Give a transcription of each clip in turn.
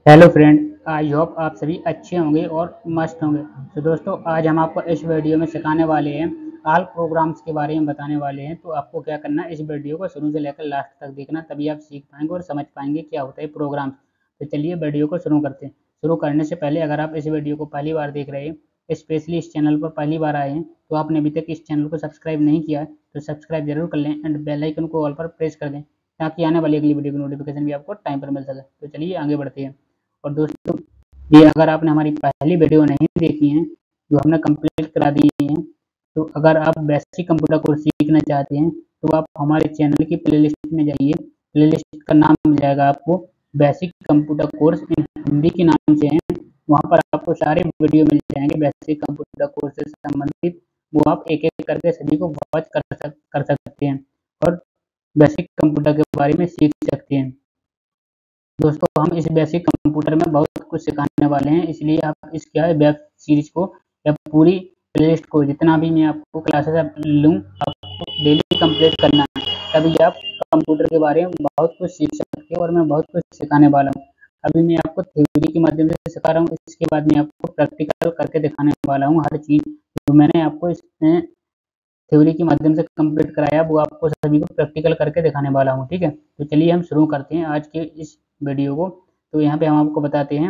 Hello friend, I hope आप सभी अच्छे होंगे और मस्त होंगे। तो दोस्तों, आज हम आपको इस वीडियो में सिखाने वाले हैं, ऑल प्रोग्राम्स के बारे में बताने वाले हैं। तो आपको क्या करना है, इस वीडियो को शुरू से लेकर लास्ट तक देखना, तभी आप सीख पाएंगे और समझ पाएंगे क्या होता है प्रोग्राम्स। तो चलिए वीडियो को शुरू करते हैं। शुरू करने से पहले, अगर आप इस वीडियो को पहली बार देख रहे हैं, स्पेशली इस चैनल पर पहली बार आए हैं, तो आपने अभी तक इस चैनल को सब्सक्राइब नहीं किया है तो सब्सक्राइब जरूर कर लें एंड बेल आइकन को ऑल पर प्रेस कर दें, ताकि आने वाली अगली वीडियो की नोटिफिकेशन भी आपको टाइम पर मिल सके। तो चलिए आगे बढ़ते हैं। और दोस्तों, ये अगर आपने हमारी पहली वीडियो नहीं देखी है, जो हमने कंप्लीट करा दी है, तो अगर आप बेसिक कंप्यूटर कोर्स सीखना चाहते हैं तो आप हमारे चैनल की प्लेलिस्ट में जाइए। प्लेलिस्ट का नाम मिल जाएगा आपको, basic computer course in Hindi के नाम से है। वहाँ पर आपको सारे वीडियो मिल जाएंगे बेसिक कंप्यूटर कोर्स से संबंधित। वो आप एक एक करके सभी को वॉच कर सकते हैं और बेसिक कंप्यूटर के बारे में सीख सकते हैं। दोस्तों, हम इस बेसिक कंप्यूटर में बहुत कुछ सिखाने वाले हैं, इसलिए आप इस क्या है वेब सीरीज को या पूरी प्लेलिस्ट को, जितना भी मैं आपको क्लासेस लूँ, आपको डेली कंप्लीट करना है। तभी आप कंप्यूटर के बारे में बहुत कुछ सीख सकते हो और मैं बहुत कुछ सिखाने वाला हूँ। अभी मैं आपको थ्योरी के माध्यम से सिखा रहा हूँ, इसके बाद मैं आपको प्रैक्टिकल करके दिखाने वाला हूँ। हर चीज़ जो मैंने आपको इसमें थ्योरी के माध्यम से कंप्लीट कराया, वो आपको सभी को प्रैक्टिकल करके दिखाने वाला हूँ। ठीक है, तो चलिए हम शुरू करते हैं आज के इस वीडियो को। तो यहाँ पे हम आपको बताते हैं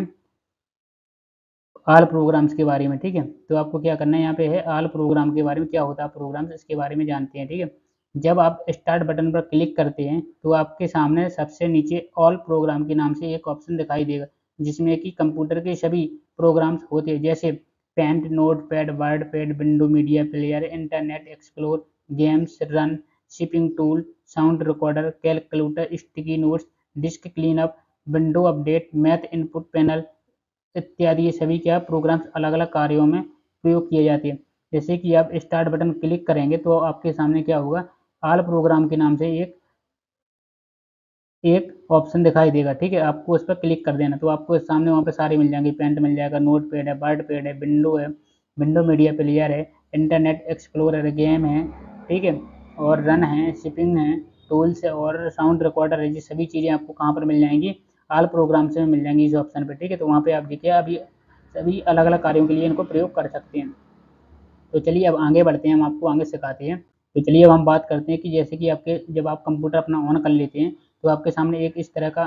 ऑल प्रोग्राम्स के बारे में। ठीक है, तो आपको क्या करना है, यहाँ पे है ऑल प्रोग्राम के बारे में, क्या होता है प्रोग्राम्स, इसके बारे में जानते हैं। ठीक है, जब आप स्टार्ट बटन पर क्लिक करते हैं तो आपके सामने सबसे नीचे ऑल प्रोग्राम के नाम से एक ऑप्शन दिखाई देगा, जिसमें कि कंप्यूटर के सभी प्रोग्राम्स होते हैं, जैसे paint, notepad, wordpad, window media player, internet explore, games, run, shipping tool, sound recorder, calculator, sticky notes, disk cleanup, window update, math input panel इत्यादि। ये सभी क्या प्रोग्राम्स अलग अलग कार्यों में प्रयोग किए जाते हैं। जैसे कि आप स्टार्ट बटन क्लिक करेंगे तो आपके सामने क्या होगा, ऑल प्रोग्राम के नाम से एक एक ऑप्शन दिखाई देगा। ठीक है, आपको उस पर क्लिक कर देना, तो आपको सामने वहाँ पे सारे मिल जाएंगे। पेंट मिल जाएगा, नोट पैड है, वर्ड पैड है, विंडो है, विंडो मीडिया प्लेयर है, इंटरनेट एक्सप्लोरर, गेम है, ठीक है, और रन है, शिपिंग है, टूल्स है और साउंड रिकॉर्डर है। ये सभी चीज़ें आपको कहाँ पर मिल जाएंगी, ऑल प्रोग्राम से मिल जाएंगी इस ऑप्शन पर। ठीक है, तो वहाँ पे आप देखिए अभी सभी अलग अलग कार्यों के लिए इनको प्रयोग कर सकते हैं। तो चलिए अब आगे बढ़ते हैं, हम आपको आगे सिखाते हैं। तो चलिए अब हम बात करते हैं कि जैसे कि आपके जब आप कंप्यूटर अपना ऑन कर लेते हैं तो आपके सामने एक इस तरह का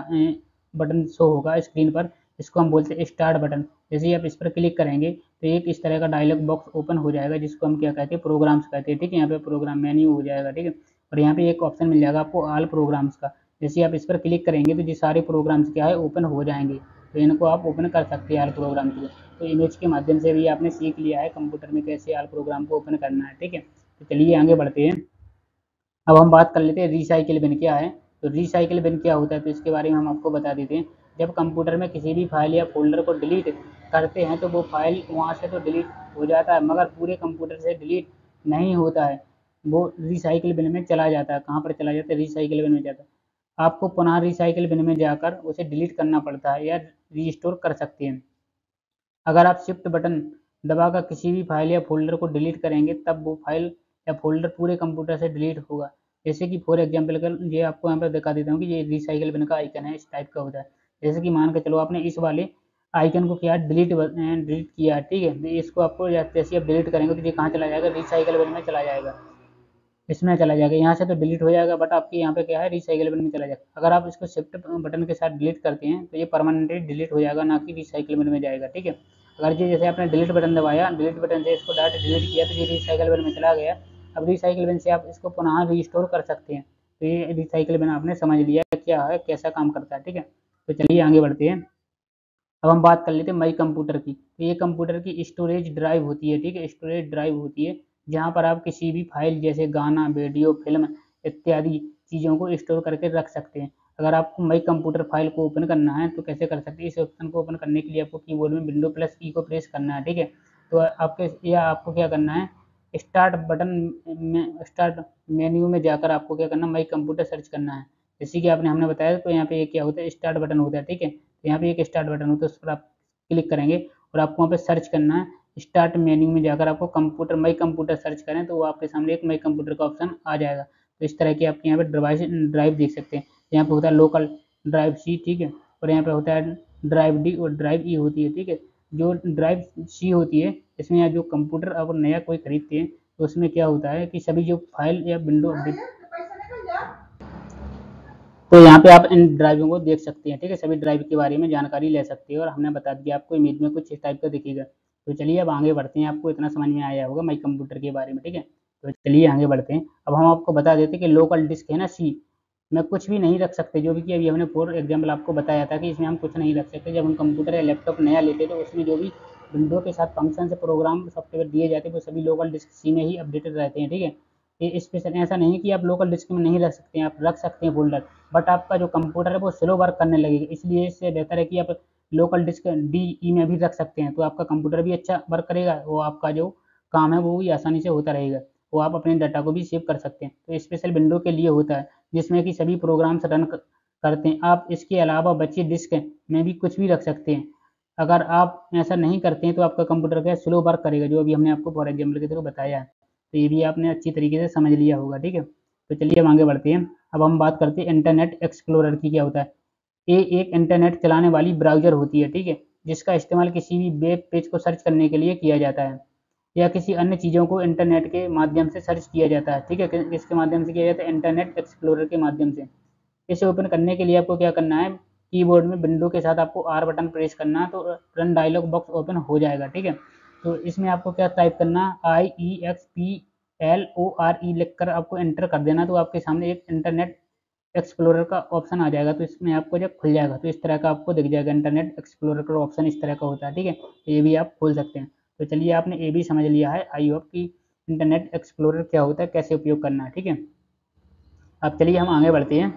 बटन शो होगा स्क्रीन पर। इसको हम बोलते हैं स्टार्ट बटन। जैसे ही आप इस पर क्लिक करेंगे तो एक इस तरह का डायलॉग बॉक्स ओपन हो जाएगा, जिसको हम क्या कहते हैं, प्रोग्राम्स कहते हैं। ठीक है, यहाँ पे प्रोग्राम मेन्यू हो जाएगा। ठीक है, और यहाँ पे एक ऑप्शन मिल जाएगा आपको ऑल प्रोग्राम्स का। जैसे आप इस पर क्लिक करेंगे तो ये सारे प्रोग्राम्स क्या है, ओपन हो जाएंगे। तो इनको आप ओपन कर सकते हैं ऑल प्रोग्राम को। तो इमेज के माध्यम से भी आपने सीख लिया है कंप्यूटर में कैसे ऑल प्रोग्राम को ओपन करना है। ठीक है, तो चलिए आगे बढ़ते हैं। अब हम बात कर लेते हैं रिसाइकिल बिन क्या है। तो रिसाइकिल बिन क्या होता है, तो इसके बारे में हम आपको बता देते हैं। जब कंप्यूटर में किसी भी फाइल या फोल्डर को डिलीट करते हैं तो वो फाइल वहाँ से तो डिलीट हो जाता है, मगर पूरे कंप्यूटर से डिलीट नहीं होता है। वो रिसाइकिल बिन में चला जाता है। कहाँ पर चला जाता है, रिसाइकिल बिन में जाता है। आपको पुनः रिसाइकिल बिन में जाकर उसे डिलीट करना पड़ता है या रीस्टोर कर सकते हैं। अगर आप शिफ्ट बटन दबाकर किसी भी फाइल या फोल्डर को डिलीट करेंगे तब वो फाइल या फोल्डर पूरे कंप्यूटर से डिलीट होगा। जैसे कि फॉर एग्जाम्पल ये आपको यहाँ पर दिखा देता हूँ कि ये रिसाइकिल बिन का आइकन है, इस टाइप का होता है। जैसे कि मान के चलो आपने इस वाले आइकन को क्या डिलीट डिलीट किया। ठीक है, तो इसको आपको जैसे आप डिलीट करेंगे तो ये कहाँ चला जाएगा, रिसाइकिल बिन में चला जाएगा। इसमें चला जाएगा, यहाँ से तो डिलीट हो जाएगा, बट आपके यहाँ पे क्या है, रिसाइकिल बिन में चला जाएगा। अगर आप इसको शिफ्ट बटन के साथ डिलीट करते हैं तो ये परमानेंटली डिलीट हो जाएगा, ना कि रिसाइकिल बिन में जाएगा। ठीक है, अगर ये जैसे आपने डिलीट बटन दबाया, डिलीट बटन से इसको डायरेक्ट डिलीट किया तो ये रिसाइकिल बिन में चला गया। अब रिसाइकिल बिन से आप इसको पुनः रिस्टोर कर सकते हैं। तो ये रिसाइकिल बिन आपने समझ लिया क्या है, कैसा काम करता है। ठीक है, तो चलिए आगे बढ़ते हैं। अब हम बात कर लेते हैं मई कंप्यूटर की। तो ये कंप्यूटर की स्टोरेज ड्राइव होती है। ठीक है, स्टोरेज ड्राइव होती है जहाँ पर आप किसी भी फाइल जैसे गाना, वीडियो, फिल्म इत्यादि चीज़ों को स्टोर करके रख सकते हैं। अगर आपको मई कंप्यूटर फाइल को ओपन करना है तो कैसे कर सकते हैं, इस ऑप्शन को ओपन करने के लिए आपको कीबोर्ड में विंडो प्लस की को प्रेस करना है। ठीक है, तो आपको क्या करना है, स्टार्ट बटन में स्टार्ट मेन्यू में जाकर आपको क्या करना है, मई कंप्यूटर सर्च करना है। जैसे कि आपने हमने बताया, तो यहाँ पे ये क्या होता है, स्टार्ट बटन होता है। ठीक है, तो यहाँ पे एक स्टार्ट बटन होता है, उस पर आप क्लिक करेंगे और आपको वहाँ पे सर्च करना है। स्टार्ट मेन्यू में जाकर आपको कंप्यूटर मई कंप्यूटर सर्च करें तो वो आपके सामने एक मई कंप्यूटर का ऑप्शन आ जाएगा। तो इस तरह की आपके यहाँ पे डिवाइस ड्राइव देख सकते हैं। यहाँ पे होता है लोकल ड्राइव सी। ठीक है, और यहाँ पे होता है ड्राइव डी और ड्राइव ई होती है, ठीक है। जो ड्राइव सी होती है, इसमें या जो कंप्यूटर अब नया कोई खरीदते हैं तो उसमें क्या होता है कि सभी जो फाइल या विंडो अपडेट, तो यहाँ पे आप इन ड्राइवों को देख सकते हैं, ठीक है। सभी ड्राइव के बारे में जानकारी ले सकते हैं और हमने बता दिया आपको इमेज में कुछ इस टाइप का दिखेगा। तो चलिए अब आगे बढ़ते हैं, आपको इतना समझ में आया होगा माई कंप्यूटर के बारे में, ठीक है। तो चलिए आगे बढ़ते हैं। अब हम आपको बता देते हैं कि लोकल डिस्क है ना सी, में कुछ भी नहीं रख सकते, जो भी कि अभी हमने फॉर एग्जाम्पल आपको बताया था कि इसमें हम कुछ नहीं रख सकते। जब हम कंप्यूटर या लैपटॉप नया लेते तो उसमें जो भी विंडो के साथ फंक्शन से प्रोग्राम सॉफ्टवेयर दिए जाते हैं वो सभी लोकल डिस्क सी में ही अपडेटेड रहते हैं, ठीक है। ये स्पेशल ऐसा नहीं कि आप लोकल डिस्क में नहीं रख सकते हैं, आप रख सकते हैं फोल्डर, बट आपका जो कंप्यूटर है वो स्लो वर्क करने लगेगा, इसलिए इससे बेहतर है कि आप लोकल डिस्क डी ई में भी रख सकते हैं, तो आपका कंप्यूटर भी अच्छा वर्क करेगा, वो आपका जो काम है वो भी आसानी से होता रहेगा, वो आप अपने डाटा को भी सेव कर सकते हैं। तो स्पेशल विंडो के लिए होता है जिसमें कि सभी प्रोग्राम्स रन करते हैं। आप इसके अलावा बच्चे डिस्क में भी कुछ भी रख सकते हैं। अगर आप ऐसा नहीं करते हैं तो आपका कंप्यूटर क्या स्लो वर्क करेगा, जो अभी हमने आपको फॉर एग्जाम्पल के थ्रू बताया है। तो ये भी आपने अच्छी तरीके से समझ लिया होगा, ठीक है। तो चलिए हम आगे बढ़ते हैं। अब हम बात करते हैं इंटरनेट एक्सप्लोरर की, क्या होता है। ये एक इंटरनेट चलाने वाली ब्राउजर होती है, ठीक है, जिसका इस्तेमाल किसी भी वेब पेज को सर्च करने के लिए किया जाता है या किसी अन्य चीज़ों को इंटरनेट के माध्यम से सर्च किया जाता है, ठीक है। किसके माध्यम से किया जाता है? इंटरनेट एक्सप्लोरर के माध्यम से। इसे ओपन करने के लिए आपको क्या करना है, कीबोर्ड में विंडो के साथ आपको आर बटन प्रेस करना है, तो रन डायलॉग बॉक्स ओपन हो जाएगा, ठीक है। तो इसमें आपको क्या टाइप करना, IEXPLORE लिखकर आपको एंटर कर देना, तो आपके सामने एक इंटरनेट एक्सप्लोरर का ऑप्शन आ जाएगा। तो इसमें आपको जब खुल जाएगा तो इस तरह का आपको दिख जाएगा, इंटरनेट एक्सप्लोरर का ऑप्शन इस तरह का होता है, ठीक है। तो ये भी आप खोल सकते हैं। तो चलिए आपने ये भी समझ लिया है, आई होप कि इंटरनेट एक्सप्लोरर क्या होता है, कैसे उपयोग करना है, ठीक है। अब चलिए हम आगे बढ़ते हैं।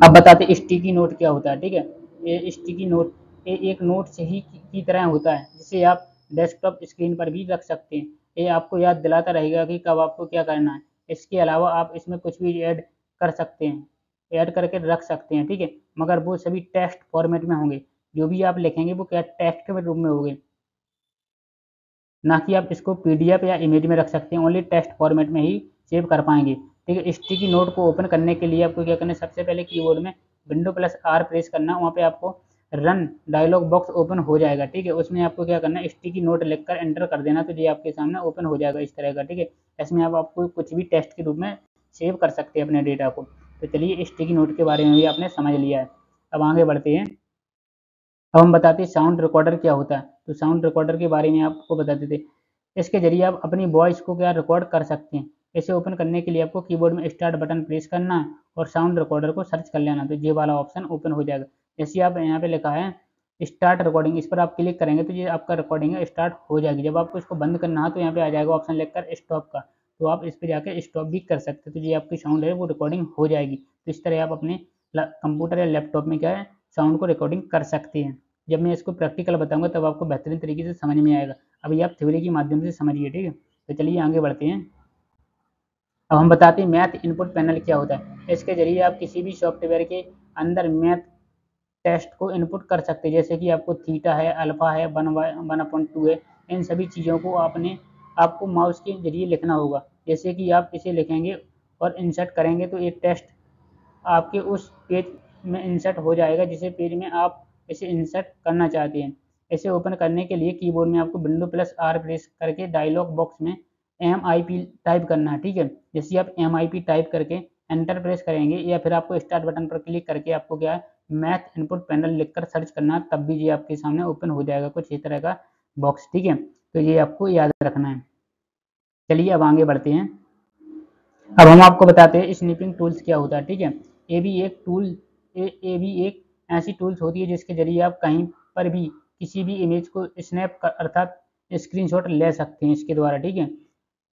अब बताते हैं स्टिकी नोट क्या होता है, ठीक है। ये स्टिकी नोट ये एक नोट से ही की तरह होता है, जिसे आप डेस्कटॉप स्क्रीन पर भी रख सकते हैं। ये आपको याद दिलाता रहेगा कि कब आपको क्या करना है। इसके अलावा आप इसमें कुछ भी ऐड कर सकते हैं, ऐड करके रख सकते हैं, ठीक है। मगर वो सभी टेक्स्ट फॉर्मेट में होंगे, जो भी आप लिखेंगे वो क्या टेक्स्ट के रूप में होंगे, ना कि आप इसको पीडीएफ या इमेज में रख सकते हैं। ओनली टेक्स्ट फॉर्मेट में ही सेव कर पाएंगे, ठीक है। स्टिकी नोट को ओपन करने के लिए आपको क्या करना है, सबसे पहले कीबोर्ड में Window+R प्रेस करना, वहाँ पे आपको रन डायलॉग बॉक्स ओपन हो जाएगा, ठीक है। उसमें आपको क्या करना है, स्टिकी नोट लिखकर एंटर कर देना, तो ये आपके सामने ओपन हो जाएगा इस तरह का, ठीक है। इसमें आप आपको कुछ भी टेक्स्ट के रूप में सेव कर सकते हैं अपने डेटा को। तो चलिए स्टिकी नोट के बारे में भी आपने समझ लिया है। अब आगे बढ़ते हैं। अब हम बताते हैं साउंड रिकॉर्डर क्या होता है। तो साउंड रिकॉर्डर के बारे में आपको बता देते। इसके जरिए आप अपनी वॉइस को क्या रिकॉर्ड कर सकते हैं। इसे ओपन करने के लिए आपको कीबोर्ड में स्टार्ट बटन प्रेस करना है और साउंड रिकॉर्डर को सर्च कर लेना, तो ये वाला ऑप्शन ओपन हो जाएगा। जैसे आप यहाँ पे लिखा है स्टार्ट रिकॉर्डिंग, इस पर आप क्लिक करेंगे तो ये आपका रिकॉर्डिंग स्टार्ट हो जाएगी। जब आपको इसको बंद करना है तो यहाँ पे आ जाएगा ऑप्शन लिखकर स्टॉप का, तो आप इस पर जाकर स्टॉप भी कर सकते हैं, तो ये आपकी साउंड है वो रिकॉर्डिंग हो जाएगी। तो इस तरह आप अपने कंप्यूटर या लैपटॉप में क्या है साउंड को रिकॉर्डिंग कर सकते हैं। जब मैं इसको प्रैक्टिकल बताऊंगा तब आपको बेहतरीन तरीके से समझ में आएगा। अभी आप थ्योरी के माध्यम से समझिए, ठीक है। तो चलिए आगे बढ़ते हैं। अब हम बताते हैं मैथ इनपुट पैनल क्या होता है। इसके जरिए आप किसी भी सॉफ्टवेयर के अंदर मैथ टेस्ट को इनपुट कर सकते हैं, जैसे कि आपको थीटा है, अल्फा है, 1/2 है, इन सभी चीज़ों को आपको माउस के जरिए लिखना होगा। जैसे कि आप इसे लिखेंगे और इंसर्ट करेंगे तो ये टेस्ट आपके उस पेज में इंसर्ट हो जाएगा जिसे पेज में आप इसे इंसर्ट करना चाहते हैं। इसे ओपन करने के लिए कीबोर्ड में आपको Window+R प्रेस करके डायलॉग बॉक्स में MIP टाइप करना है, ठीक है। जैसे आप MIP टाइप करके एंटर प्रेस करेंगे या फिर आपको स्टार्ट बटन पर क्लिक करके आपको क्या है मैथ इनपुट पैनल लिखकर सर्च करना, तब भी ये आपके सामने ओपन हो जाएगा कुछ इस तरह का बॉक्स, ठीक है। तो ये आपको याद रखना है। चलिए अब आगे बढ़ते हैं। अब हम आपको बताते हैं स्निपिंग टूल्स क्या होता है, ठीक है। ये भी एक टूल ये भी एक ऐसी टूल्स होती है जिसके जरिए आप कहीं पर भी किसी भी इमेज को स्नैप कर अर्थात स्क्रीनशॉट ले सकते हैं इसके द्वारा, ठीक है।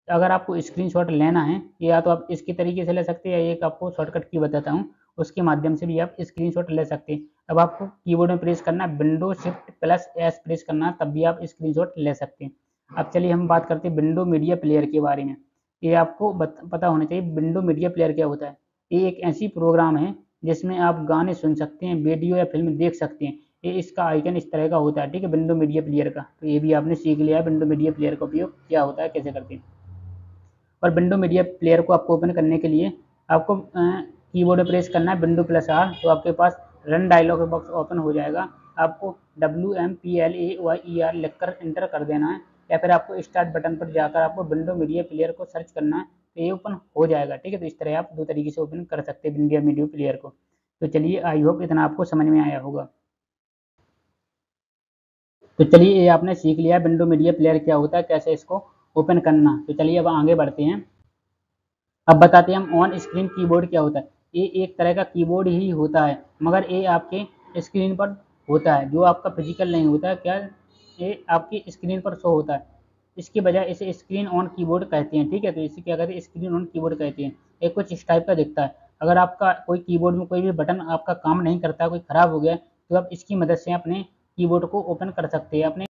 अगर आपको स्क्रीनशॉट लेना है या तो आप इसके तरीके से ले सकते हैं या एक आपको शॉर्टकट की बताता हूँ, उसके माध्यम से भी आप स्क्रीनशॉट ले सकते हैं। अब आपको कीबोर्ड में प्रेस करना Window+Shift+S प्रेस करना, तब भी आप स्क्रीनशॉट ले सकते हैं। अब चलिए हम बात करते हैं विंडो मीडिया प्लेयर के बारे में। ये आपको पता होना चाहिए विंडो मीडिया प्लेयर क्या होता है। ये एक ऐसी प्रोग्राम है जिसमें आप गाने सुन सकते हैं, वीडियो या फिल्म देख सकते हैं। ये इसका आइकन इस तरह का होता है, ठीक है, विंडो मीडिया प्लेयर का। तो ये भी आपने सीख लिया है विंडो मीडिया प्लेयर का उपयोग क्या होता है, कैसे करते हैं। और विंडो मीडिया प्लेयर को आपको ओपन करने के लिए आपको कीबोर्ड में प्रेस करना है Window+R, तो आपके पास रन डायलॉग बॉक्स ओपन हो जाएगा। आपको WMPLAYER लिखकर इंटर कर देना है, या फिर आपको स्टार्ट बटन पर जाकर आपको विंडो मीडिया प्लेयर को सर्च करना है, तो ये ओपन हो जाएगा। ठीक है, तो इस तरह आप दो तरीके से ओपन कर सकते हैं विंडो मीडिया प्लेयर को। तो चलिए, आई होप इतना आपको समझ में आया होगा। तो चलिए, ये आपने सीख लिया विंडो मीडिया प्लेयर क्या होता है, कैसे इसको ओपन करना। तो चलिए अब आगे बढ़ते हैं। अब बताते हैं हम ऑन स्क्रीन कीबोर्ड क्या होता है। ये एक तरह का कीबोर्ड ही होता है, मगर ये आपके स्क्रीन पर होता है, जो आपका फिजिकल नहीं होता है। क्या ये आपकी स्क्रीन पर शो होता है, इसकी बजाय इसे स्क्रीन ऑन कीबोर्ड कहते हैं। ठीक है, तो इसे क्या कहते हैं, स्क्रीन ऑन कीबोर्ड कहते हैं। ये कुछ इस टाइप का दिखता है। अगर आपका कोई कीबोर्ड में कोई भी बटन आपका काम नहीं करता, कोई खराब हो गया, तो आप इसकी मदद से अपने कीबोर्ड को ओपन कर सकते हैं, अपने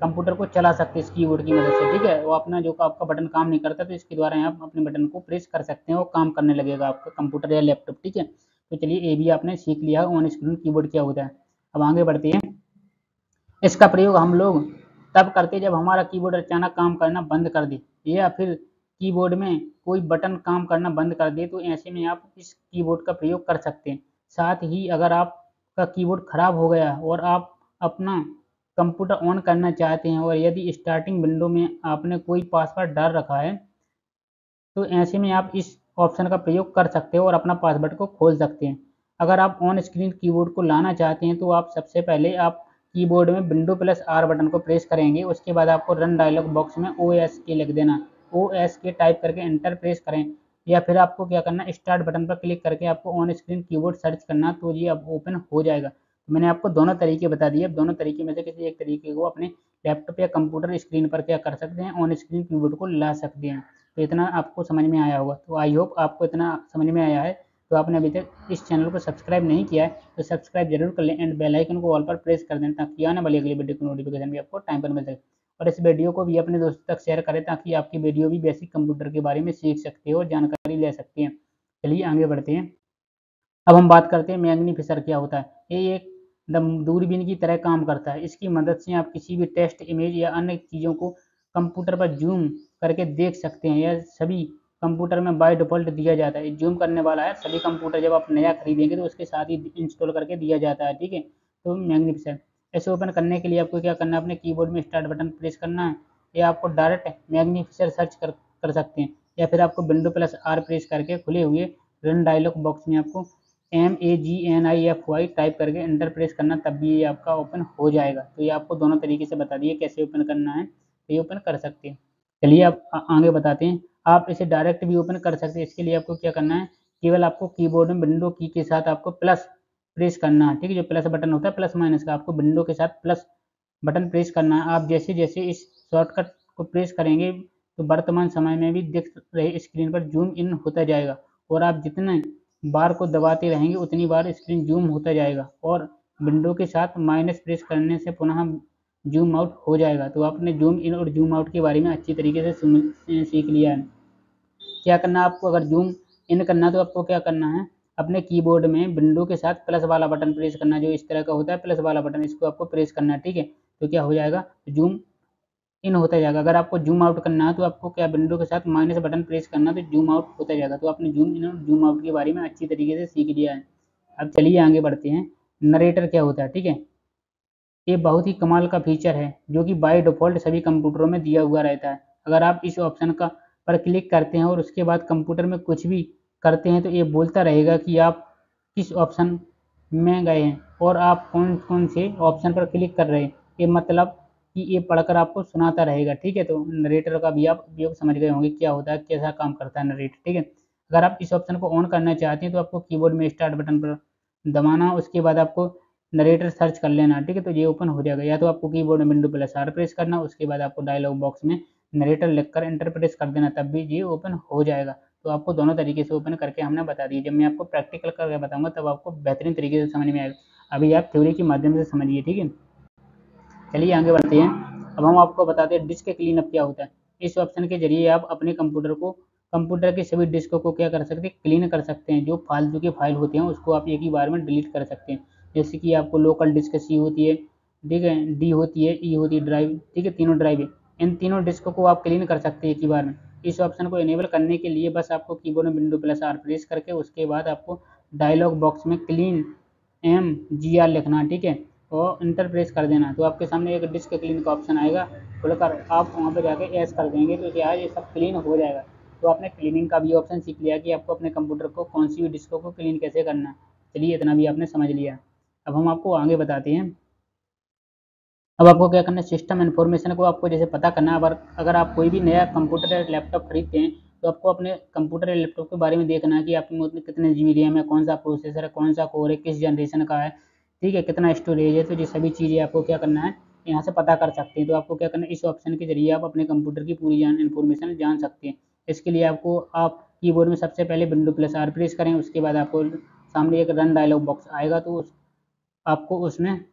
कंप्यूटर को चला सकते हैं इस कीबोर्ड की मदद से। ठीक है, वो अपना जो आपका बटन काम नहीं करता, तो इसके द्वारा आप अपने बटन को प्रेस कर सकते हैं, वो काम करने लगेगा आपका कंप्यूटर या लैपटॉप। ठीक है, तो चलिए, ये भी आपने सीख लिया ऑन स्क्रीन कीबोर्ड क्या होता है। अब आगे बढ़ते हैं। इसका प्रयोग हम लोग तब करते जब हमारा कीबोर्ड अचानक काम करना बंद कर दे, या फिर कीबोर्ड में कोई बटन काम करना बंद कर दे, तो ऐसे में आप इस कीबोर्ड का प्रयोग कर सकते हैं। साथ ही अगर आपका कीबोर्ड खराब हो गया और आप अपना कंप्यूटर ऑन करना चाहते हैं, और यदि स्टार्टिंग विंडो में आपने कोई पासवर्ड डाल रखा है, तो ऐसे में आप इस ऑप्शन का प्रयोग कर सकते हो और अपना पासवर्ड को खोल सकते हैं। अगर आप ऑन स्क्रीन कीबोर्ड को लाना चाहते हैं, तो आप सबसे पहले आप कीबोर्ड में विंडो प्लस आर बटन को प्रेस करेंगे। उसके बाद आपको रन डायलॉग बॉक्स में OSK लिख देना, OSK टाइप करके एंटर प्रेस करें, या फिर आपको क्या करना, स्टार्ट बटन पर क्लिक करके आपको ऑन स्क्रीन कीबोर्ड सर्च करना, तो ये अब ओपन हो जाएगा। मैंने आपको दोनों तरीके बता दिए। अब दोनों तरीके में से किसी एक तरीके को अपने लैपटॉप या कंप्यूटर स्क्रीन पर क्या कर सकते हैं, ऑन स्क्रीन कीबोर्ड को ला सकते हैं। तो इतना आपको समझ में आया होगा। तो आई होप आपको इतना समझ में आया है। तो आपने अभी तक इस चैनल को सब्सक्राइब नहीं किया है, तो सब्सक्राइब जरूर कर लें, एंड बेल आइकन को ऑल पर प्रेस कर दें, ताकि आने वाली अगली वीडियो की नोटिफिकेशन भी आपको टाइम पर मिल सके। और इस वीडियो को भी अपने दोस्तों तक शेयर करें, ताकि आपकी वीडियो भी बेसिक कंप्यूटर के बारे में सीख सकते हो, जानकारी ले सकते हैं। चलिए आगे बढ़ते हैं। अब हम बात करते हैं मैग्नीफिशर क्या होता है। ये एक दूरबीन की तरह काम करता है। इसकी मदद से आप किसी भी टेक्स्ट, इमेज या अन्य चीज़ों को कंप्यूटर पर जूम करके देख सकते हैं। यह सभी कंप्यूटर में बाय डिफ़ॉल्ट दिया जाता है। जूम करने वाला है, सभी कंप्यूटर जब आप नया खरीदेंगे तो उसके साथ ही इंस्टॉल करके दिया जाता है। ठीक है, तो मैग्नीफिशर ऐसे ओपन करने के लिए आपको क्या करना है, अपने कीबोर्ड में स्टार्ट बटन प्रेस करना है, या आपको डायरेक्ट मैग्नीफिशर सर्च कर सकते हैं, या फिर आपको विंडो प्लस आर प्रेस करके खुले हुए रन डायलॉग बॉक्स में आपको MAGNIFY टाइप करके एंटर प्रेस करना, तब भी ये आपका ओपन हो जाएगा। तो ये आपको दोनों तरीके से बता दिए कैसे ओपन करना है, तो ये ओपन कर सकते हैं। चलिए अब आगे बताते हैं। आप इसे डायरेक्ट भी ओपन कर सकते हैं। इसके लिए आपको क्या करना है, केवल आपको कीबोर्ड में विंडो की के साथ आपको प्लस प्रेस करना है। ठीक है, जो प्लस बटन होता है प्लस माइनस का, आपको विंडो के साथ प्लस बटन प्रेस करना है। आप जैसे जैसे इस शॉर्टकट को प्रेस करेंगे, तो वर्तमान समय में भी दिख रहे स्क्रीन पर जूम इन होता जाएगा, और आप जितने बार को दबाते रहेंगे उतनी बार स्क्रीन जूम होता जाएगा, और विंडो के साथ माइनस प्रेस करने से पुनः जूम आउट हो जाएगा। तो आपने जूम इन और जूम आउट के बारे में अच्छी तरीके से सीख लिया है। क्या करना है आपको, अगर जूम इन करना है तो आपको क्या करना है, अपने कीबोर्ड में विंडो के साथ प्लस वाला बटन प्रेस करना है, जो इस तरह का होता है प्लस वाला बटन, इसको आपको प्रेस करना है। ठीक है, तो क्या हो जाएगा, जूम इन होता जाएगा। अगर आपको जूम आउट करना है तो आपको क्या, विंडो के साथ माइनस बटन प्रेस करना, तो जूम आउट होता जाएगा। तो आपने जूम इन और जूम आउट के बारे में अच्छी तरीके से सीख लिया है। अब चलिए आगे बढ़ते हैं। नरेटर क्या होता है। ठीक है, ये बहुत ही कमाल का फीचर है, जो कि बाय डिफ़ॉल्ट सभी कंप्यूटरों में दिया हुआ रहता है। अगर आप इस ऑप्शन का पर क्लिक करते हैं और उसके बाद कंप्यूटर में कुछ भी करते हैं, तो ये बोलता रहेगा कि आप किस ऑप्शन में गए हैं और आप कौन कौन से ऑप्शन पर क्लिक कर रहे हैं। ये मतलब कि ये पढ़कर आपको सुनाता रहेगा। ठीक है, तो नरेटर का भी आप उपयोग समझ गए होंगे क्या होता है, कैसा काम करता है नरेटर। ठीक है, अगर आप इस ऑप्शन को ऑन करना चाहते हैं, तो आपको कीबोर्ड में स्टार्ट बटन पर दबाना, उसके बाद आपको नरेटर सर्च कर लेना। ठीक है, तो ये ओपन हो जाएगा। या तो आपको कीबोर्ड में विंडो प्लस आर प्रेस करना, उसके बाद आपको डायलॉग बॉक्स में नरेटर लिखकर एंटर प्रेस कर देना, तब भी ये ओपन हो जाएगा। तो आपको दोनों तरीके से ओपन करके हमने बता दिया। जब मैं आपको प्रैक्टिकल करके बताऊंगा, तब आपको बेहतरीन तरीके से समझ में आएगा। अभी आप थ्योरी के माध्यम से समझिए। ठीक है, चलिए आगे बढ़ते हैं। अब हम आपको बताते हैं डिस्क क्लीन अप क्या होता है। इस ऑप्शन के जरिए आप अपने कंप्यूटर के सभी डिस्क को क्या कर सकते हैं, क्लीन कर सकते हैं। जो फालतू के फाइल होते हैं उसको आप एक ही बार में डिलीट कर सकते हैं। जैसे कि आपको लोकल डिस्क सी होती है, ठीक है, डी होती है, ई होती है ड्राइव। ठीक है, तीनों ड्राइव है। इन तीनों डिस्क को आप क्लीन कर सकते हैं एक ही बार में। इस ऑप्शन को इनेबल करने के लिए बस आपको कीबोर्ड में विंडो प्लस आर प्रेस करके उसके बाद आपको डायलॉग बॉक्स में क्लीन MGR लिखना, ठीक है, और इंटर प्रेस कर देना। तो आपके सामने एक डिस्क क्लीन का ऑप्शन आएगा, खुलकर आप वहाँ पे जाके एस कर देंगे तो क्या है, ये सब क्लीन हो जाएगा। तो आपने क्लीनिंग का भी ऑप्शन सीख लिया कि आपको अपने कंप्यूटर को कौन सी भी डिस्कों को क्लीन कैसे करना है। चलिए इतना भी आपने समझ लिया। अब हम आपको आगे बताते हैं। अब आपको क्या करना है, सिस्टम इन्फॉर्मेशन को आपको जैसे पता करना है। अगर आप कोई भी नया कंप्यूटर या लैपटॉप खरीदते हैं तो आपको अपने कंप्यूटर या लैपटॉप के बारे में देखना है कि आपके में कितने जी बी रैम है, कौन सा प्रोसेसर है, कौन सा कोर है, किस जनरेशन का है, ठीक है, कितना स्टोरेज है। तो ये सभी चीज़ें आपको क्या करना है, यहाँ से पता कर सकते हैं। तो आपको क्या करना है, इस ऑप्शन के जरिए आप अपने कंप्यूटर की पूरी इन्फॉर्मेशन जान सकते हैं। इसके लिए आपको आप कीबोर्ड में सबसे पहले Windows+R प्रेस करें, उसके बाद आपको सामने एक रन डायलॉग बॉक्स आएगा। तो आपको उसमें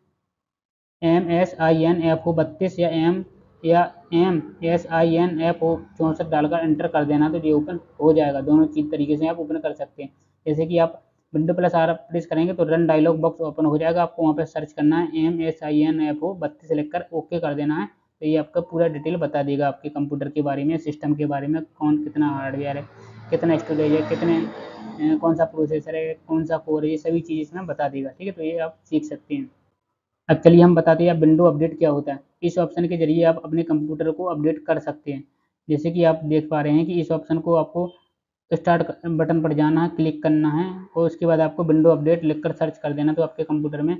MSINFO32 या MSINFO64 डालकर एंटर कर देना। तो ये ओपन हो जाएगा। दोनों चीज तरीके से आप ओपन कर सकते हैं। जैसे कि आप Windows+R प्रेस करेंगे तो रन डायलॉग बॉक्स ओपन हो जाएगा। आपको वहाँ पे सर्च करना है MSINFO32 लिखकर ओके कर देना है। तो ये आपका पूरा डिटेल बता देगा आपके कंप्यूटर के बारे में, सिस्टम के बारे में, कौन कितना हार्डवेयर है, कितना स्टोरेज है, कितने कौन सा प्रोसेसर है, कौन सा कोर है, ये सभी चीज़ इसमें बता देगा। ठीक है, तो ये आप सीख सकते हैं। अब चलिए हम बताते हैं विंडो अपडेट क्या होता है। इस ऑप्शन के जरिए आप अपने कंप्यूटर को अपडेट कर सकते हैं। जैसे कि आप देख पा रहे हैं कि इस ऑप्शन को आपको स्टार्ट बटन पर जाना है, क्लिक करना है और उसके बाद आपको विंडो अपडेट लिखकर सर्च कर देना। तो आपके कंप्यूटर में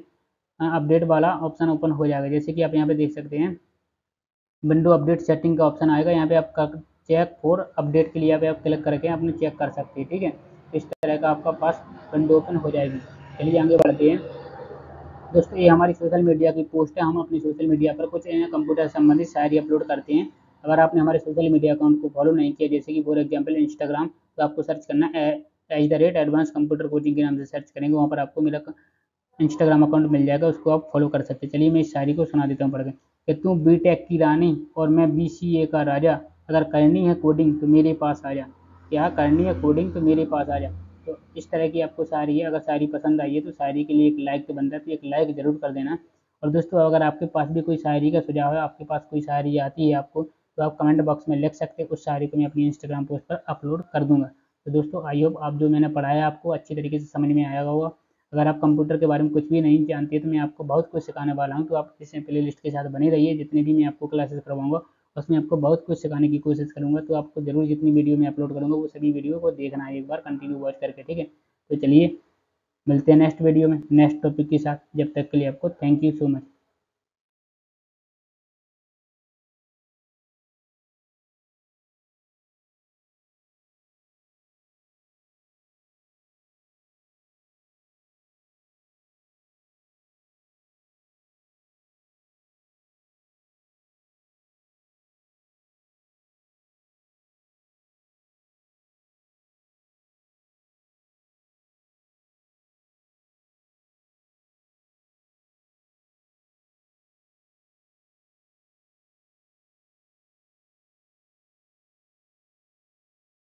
अपडेट वाला ऑप्शन ओपन हो जाएगा। जैसे कि आप यहाँ पे देख सकते हैं, विंडो अपडेट सेटिंग का ऑप्शन आएगा। यहाँ पे आप चेक फॉर अपडेट के लिए यहाँ पे आप क्लिक करके अपने चेक कर सकते हैं। ठीक है, इस तरह का आपका पास विंडो ओपन हो जाएगी। चलिए आगे बढ़ते हैं। दोस्तों ये हमारी सोशल मीडिया की पोस्ट है। हम अपनी सोशल मीडिया पर कुछ कंप्यूटर संबंधित शायरी अपलोड करते हैं। अगर आपने हमारे सोशल मीडिया अकाउंट को फॉलो नहीं किया, जैसे कि फॉर एग्जांपल इंस्टाग्राम, तो आपको सर्च करना है @एडवांस कंप्यूटर कोचिंग के नाम से सर्च करेंगे। वहाँ पर आपको मेरा इंस्टाग्राम अकाउंट मिल जाएगा, उसको आप फॉलो कर सकते हैं। चलिए मैं इस शायरी को सुना देता हूँ पढ़ के कि तू बीटेक की रानी और मैं BCA का राजा, अगर करनी है कोडिंग तो मेरे पास आ जा, क्या करनी है कोडिंग तो मेरे पास आ जा। तो इस तरह की आपको शायरी है। अगर शायरी पसंद आई है तो शायरी के लिए एक लाइक तो बनता है, तो एक लाइक जरूर कर देना। और दोस्तों अगर आपके पास भी कोई शायरी का सुझाव है, आपके पास कोई शायरी आती है आपको, तो आप कमेंट बॉक्स में लिख सकते हैं। उस शायरी को मैं अपनी इंस्टाग्राम पोस्ट पर अपलोड कर दूंगा। तो दोस्तों आई होप आप जो मैंने पढ़ाया आपको अच्छी तरीके से समझ में आया होगा। अगर आप कंप्यूटर के बारे में कुछ भी नहीं जानते तो मैं आपको बहुत कुछ सिखाने वाला हूँ। तो आप इस प्ले लिस्ट के साथ बने रहिए। जितने भी मैं आपको क्लासेस करवाऊंगा उसमें आपको बहुत कुछ सिखाने की कोशिश करूंगा। तो आपको जरूर जितनी वीडियो मैं अपलोड करूंगा वो सभी वीडियो को देखना है एक बार कंटिन्यू वॉच करके। ठीक है, तो चलिए मिलते हैं नेक्स्ट वीडियो में नेक्स्ट टॉपिक के साथ। जब तक के लिए आपको थैंक यू सो मच।